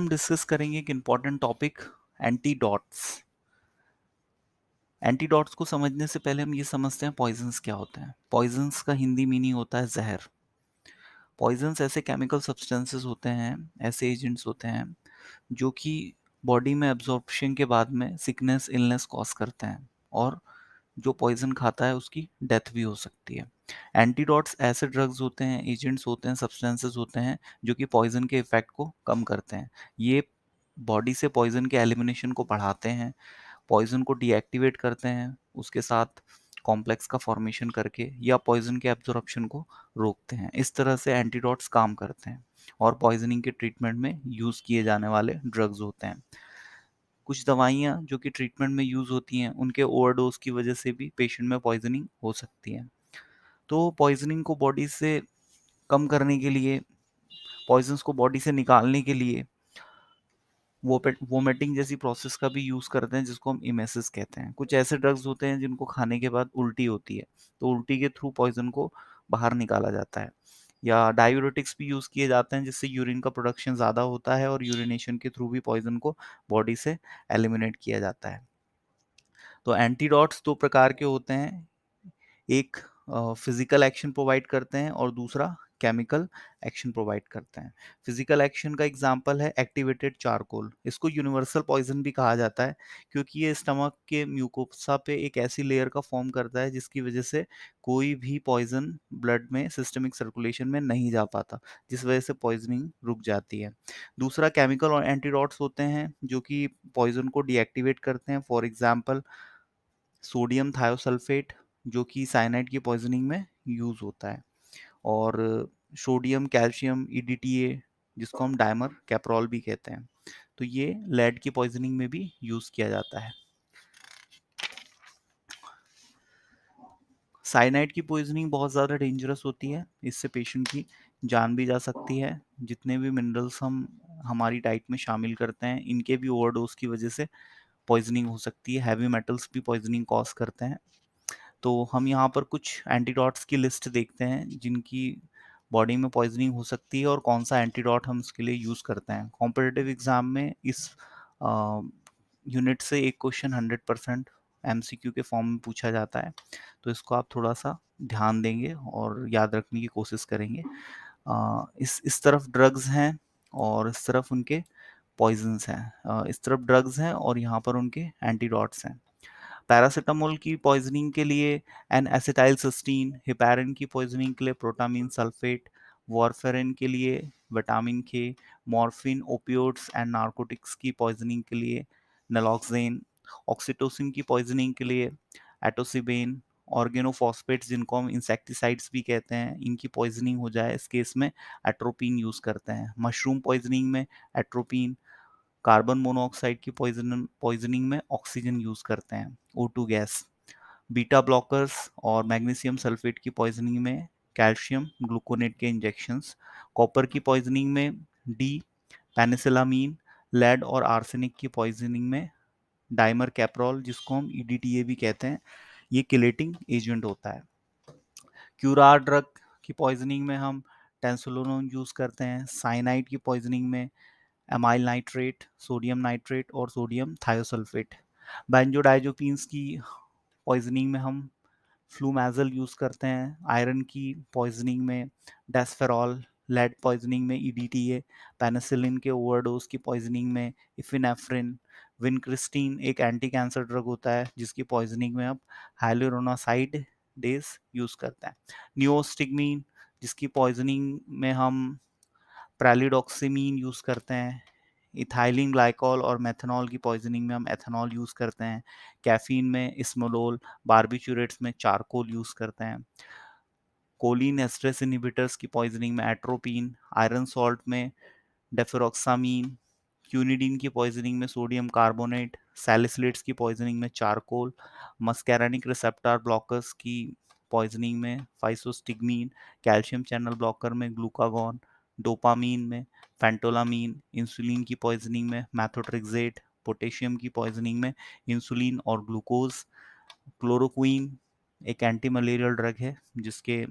हम डिस्कस करेंगे एक इम्पॉर्टेंट टॉपिक, एंटीडॉट्स। एंटीडॉट्स को समझने से पहले हम ये समझते हैं पॉइजन्स क्या होते हैं। पॉइजन्स का हिंदी मीनिंग होता है जहर। पॉइजन्स ऐसे केमिकल सब्सटेंसेस होते हैं, ऐसे एजेंट्स होते हैं जो कि बॉडी में एब्जॉर्प्शन के बाद में सिकनेस इलनेस कॉज करते हैं, और जो पॉइजन खाता है उसकी डेथ भी हो सकती है। एंटीडॉट्स ऐसे ड्रग्स होते हैं, एजेंट्स होते हैं, सब्सटेंसेस होते हैं जो कि पॉइजन के इफेक्ट को कम करते हैं। ये बॉडी से पॉइजन के एलिमिनेशन को बढ़ाते हैं, पॉइजन को डीएक्टिवेट करते हैं, उसके साथ कॉम्प्लेक्स का फॉर्मेशन करके, या पॉइजन के एब्जॉर्प्शन को रोकते हैं। इस तरह से एंटीडॉट्स काम करते हैं और पॉइजनिंग के ट्रीटमेंट में यूज़ किए जाने वाले ड्रग्स होते हैं। कुछ दवाइयाँ जो कि ट्रीटमेंट में यूज़ होती हैं, उनके ओवरडोज की वजह से भी पेशेंट में पॉइजनिंग हो सकती है। तो पॉइजनिंग को बॉडी से कम करने के लिए, पॉइजन्स को बॉडी से निकालने के लिए वोमिटिंग जैसी प्रोसेस का भी यूज़ करते हैं, जिसको हम इमेसिस कहते हैं। कुछ ऐसे ड्रग्स होते हैं जिनको खाने के बाद उल्टी होती है, तो उल्टी के थ्रू पॉइजन को बाहर निकाला जाता है। या डायूरेटिक्स भी यूज़ किए जाते हैं, जिससे यूरिन का प्रोडक्शन ज़्यादा होता है और यूरिनेशन के थ्रू भी पॉइजन को बॉडी से एलिमिनेट किया जाता है। तो एंटीडॉट्स दो प्रकार के होते हैं, एक फिजिकल एक्शन प्रोवाइड करते हैं और दूसरा केमिकल एक्शन प्रोवाइड करते हैं। फिजिकल एक्शन का एग्जांपल है एक्टिवेटेड चारकोल। इसको यूनिवर्सल पॉइजन भी कहा जाता है, क्योंकि ये स्टमक के म्यूकोसा पे एक ऐसी लेयर का फॉर्म करता है जिसकी वजह से कोई भी पॉइजन ब्लड में सिस्टमिक सर्कुलेशन में नहीं जा पाता, जिस वजह से पॉइजनिंग रुक जाती है। दूसरा केमिकल और एंटीडॉट्स होते हैं जो कि पॉइजन को डीएक्टिवेट करते हैं। फॉर एग्जाम्पल सोडियम थायोसल्फेट, जो कि साइनाइड की पॉइजनिंग में यूज़ होता है, और सोडियम कैल्शियम ईडीटीए, जिसको हम डायमर कैप्रोल भी कहते हैं, तो ये लेड की पॉइजनिंग में भी यूज़ किया जाता है। साइनाइड की पॉइजनिंग बहुत ज़्यादा डेंजरस होती है, इससे पेशेंट की जान भी जा सकती है। जितने भी मिनरल्स हम हमारी डाइट में शामिल करते हैं, इनके भी ओवरडोज की वजह से पॉइजनिंग हो सकती है। हैवी मेटल्स भी पॉइजनिंग कॉज करते हैं। तो हम यहाँ पर कुछ एंटीडॉट्स की लिस्ट देखते हैं जिनकी बॉडी में पॉइजनिंग हो सकती है और कौन सा एंटीडॉट हम उसके लिए यूज़ करते हैं। कॉम्पिटिटिव एग्जाम में इस यूनिट से एक क्वेश्चन 100% एमसीक्यू के फॉर्म में पूछा जाता है, तो इसको आप थोड़ा सा ध्यान देंगे और याद रखने की कोशिश करेंगे। इस तरफ ड्रग्स हैं और इस तरफ उनके पॉइजन्स हैं। इस तरफ ड्रग्स हैं और यहाँ पर उनके एंटीडॉट्स हैं। पैरासिटामोल की पॉइजनिंग के लिए एन एसिटाइलसिस्टीन, हेपारिन की पॉइजनिंग के लिए प्रोटामीन सल्फेट, वारफेरिन के लिए विटामिन के, मॉर्फिन, ओपियोइड्स एंड नार्कोटिक्स की पॉइजनिंग के लिए नलोक्सेन, ऑक्सीटोसिन की पॉइजनिंग के लिए एटोसिबेन, ऑर्गेनोफॉस्फेट्स जिनको हम इंसेक्टिसाइड्स भी कहते हैं, इनकी पॉइजनिंग हो जाए इस केस में एट्रोपिन यूज़ करते हैं। मशरूम पॉइजनिंग में एट्रोपिन, कार्बन मोनोऑक्साइड की पॉइजनिंग में ऑक्सीजन यूज़ करते हैं, O2 गैस। बीटा ब्लॉकर्स और मैग्नीशियम सल्फेट की पॉइजनिंग में कैल्शियम ग्लूकोनेट के इंजेक्शंस। कॉपर की पॉइजनिंग में डी पेनिसिलामीन। लेड और आर्सेनिक की पॉइजनिंग में डाइमर कैप्रोल, जिसको हम ईडीटीए भी कहते हैं, ये किलेटिंग एजेंट होता है। क्यूरार ड्रग की पॉइजनिंग में हम टेंसोलोन यूज़ करते हैं। साइनाइड की पॉइजनिंग में एमाइल नाइट्रेट, सोडियम नाइट्रेट और सोडियम थायोसल्फेट। बेंजोडाइजोपिन्स की पॉइजनिंग में हम फ्लूमैजल यूज़ करते हैं। आयरन की पॉइजनिंग में डेस्फेरॉल, लेड पॉइजनिंग में ईडीटीए, पेनिसिलिन के ओवरडोज की पॉइजनिंग में इफिनेफ्रिन। विनक्रिस्टीन एक एंटी कैंसर ड्रग होता है जिसकी पॉइजनिंग में अब हाइलुरोनासाइड डेज यूज़ करते हैं। नियोस्टिग्मीन, जिसकी पॉइजनिंग में हम प्रेलिडॉक्सिमीन यूज़ करते हैं। इथाइलिन ग्लाइकॉल और मेथनॉल की पॉइजनिंग में हम एथनॉल यूज़ करते हैं। कैफीन में इस्मोलोल, बारबिचूरेट्स में चारकोल यूज़ करते हैं। कोलिन एस्ट्रेस इनहिबिटर्स की पॉइजनिंग में एट्रोपिन, आयरन सॉल्ट में डेफेरोक्सामीन, क्यूनिडीन की पॉइजनिंग में सोडियम कार्बोनेट, सैलिसिलेट्स की पॉइजनिंग में चारकोल, मस्कैरानिक रिसेप्टर ब्लॉकर्स की पॉइजनिंग में फाइसोस्टिग्मीन, कैल्शियम चैनल ब्लॉकर में ग्लूकागॉन, डोपामीन में फेंटोलामीन, इंसुलिन की पॉइजनिंग में मैथोट्रेक्सेट, पोटेशियम की पॉइजनिंग में इंसुलिन और ग्लूकोज। क्लोरोक्वीन एक एंटी मलेरियल ड्रग है जिसके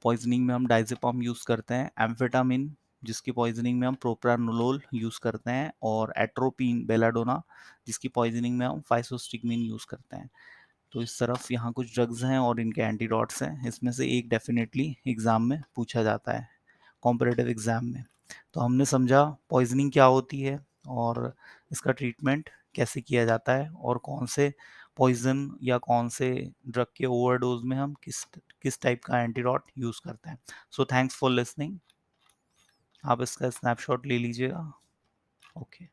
पॉइजनिंग में हम डाइजेपम यूज़ करते हैं। एम्फेटामिन जिसकी पॉइजनिंग में हम प्रोप्रानोलोल यूज़ करते हैं, और एट्रोपिन बेलाडोना जिसकी पॉइजनिंग में हम फाइसोस्टिगमिन यूज़ करते हैं। तो इस तरफ यहाँ कुछ ड्रग्स हैं और इनके एंटीडॉट्स हैं, इसमें से एक डेफिनेटली एग्ज़ाम में पूछा जाता है, कॉम्पिटिटिव एग्ज़ाम में। तो हमने समझा पॉइजनिंग क्या होती है और इसका ट्रीटमेंट कैसे किया जाता है, और कौन से पॉइजन या कौन से ड्रग के ओवरडोज में हम किस किस टाइप का एंटीडॉट यूज़ करते हैं। So thanks for listening. आप इसका स्नैपशॉट ले लीजिएगा। ओके।